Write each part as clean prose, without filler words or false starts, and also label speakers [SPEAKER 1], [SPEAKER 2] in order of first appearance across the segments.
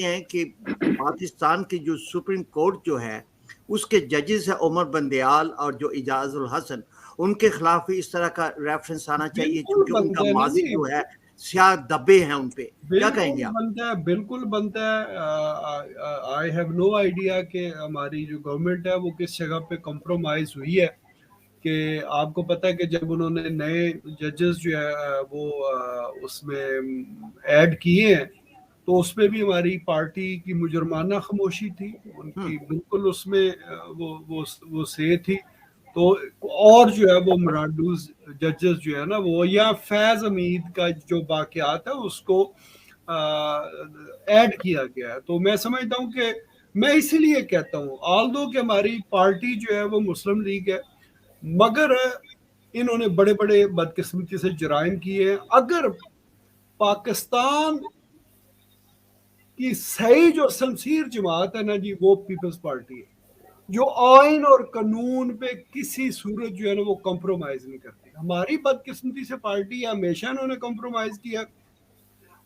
[SPEAKER 1] سمجھتے ہیں کہ پاکستان کی جو سپریم کورٹ جو ہے اس کے ججز ہے عمر بندیال اور جو اعجاز الحسن، ان کے خلاف بھی اس طرح کا ریفرنس آنا چاہیے،
[SPEAKER 2] بالکل
[SPEAKER 1] چونکہ ان
[SPEAKER 2] بنتا
[SPEAKER 1] کا
[SPEAKER 2] ہے نا
[SPEAKER 1] ماضی
[SPEAKER 2] جی،
[SPEAKER 1] جو ہے سیاہ دبے ہیں ان پہ. کیا کہیں گے
[SPEAKER 2] بالکل
[SPEAKER 1] آپ؟
[SPEAKER 2] بنتا ہے، بالکل بنتا ہے. آئی ہیو نو آئیڈیا کہ ہماری جو گورنمنٹ ہے وہ کس جگہ پہ کمپرومائز ہوئی ہے. کہ آپ کو پتہ ہے کہ جب انہوں نے نئے ججز جو ہے وہ اس میں ایڈ کیے ہیں تو اس میں بھی ہماری پارٹی کی مجرمانہ خاموشی تھی، ان کی بالکل اس میں وہ سے تھی. تو اور جو ہے وہ مراڈوز ججز جو ہے نا وہ، یا فیض حمید کا جو واقعات ہے اس کو ایڈ کیا گیا ہے. تو میں سمجھتا ہوں کہ میں اسی لیے کہتا ہوں آلدو کہ ہماری پارٹی جو ہے وہ مسلم لیگ ہے، مگر انہوں نے بڑے بڑے بدقسمتی سے جرائم کیے ہیں. اگر پاکستان کی صحیح جو شمشیر جماعت ہے نا جی وہ پیپلز پارٹی ہے، جو آئین اور قانون پہ کسی صورت جو ہے نا وہ کمپرومائز نہیں کرتی. ہماری بدقسمتی سے پارٹی ہمیشہ انہوں نے کمپرومائز کیا.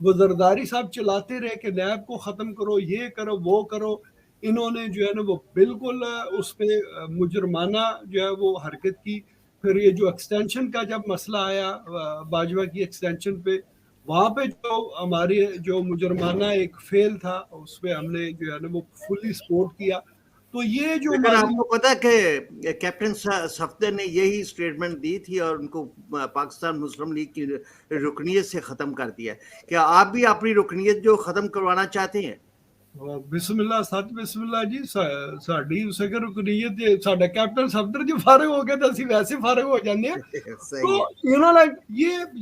[SPEAKER 2] وہ زرداری صاحب چلاتے رہے کہ نیب کو ختم کرو، یہ کرو وہ کرو. انہوں نے جو ہے نا وہ بالکل اس پہ مجرمانہ جو ہے وہ حرکت کی. پھر یہ جو ایکسٹینشن کا جب مسئلہ آیا باجوہ کی ایکسٹینشن پہ، وہاں پہ جو ہماری جو مجرمانہ ایک فیل تھا اس پہ ہم نے جو ہے نا وہ فلی سپورٹ کیا. تو یہ جو
[SPEAKER 1] لیکن آپ
[SPEAKER 2] ہماری
[SPEAKER 1] کو پتا کہ کیپٹن صفدر نے یہی اسٹیٹمنٹ دی تھی اور ان کو پاکستان مسلم لیگ کی رکنیت سے ختم کر دیا. کیا آپ بھی اپنی رکنیت جو ختم کروانا چاہتے ہیں؟
[SPEAKER 2] بسم اللہ سچ بسم اللہ جی. ساڈی اس کے رکنیت ساڈا کیپٹن صفدر جی فارغ ہو گیا تو اسی ویسے فارغ ہو جانے ہیں.
[SPEAKER 1] صحیح ہے.
[SPEAKER 2] تو انہوں نے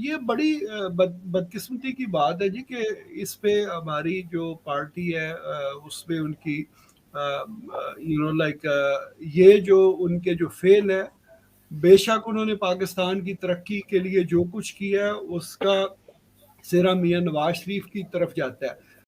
[SPEAKER 2] یہ بڑی بدقسمتی کی بات ہے جی کہ اس پہ ہماری جو پارٹی ہے اس پہ ان کی یہ جو ان کے جو فیل ہے، بے شک انہوں نے پاکستان کی ترقی کے لیے جو کچھ کیا ہے اس کا سرا میاں نواز شریف کی طرف جاتا ہے.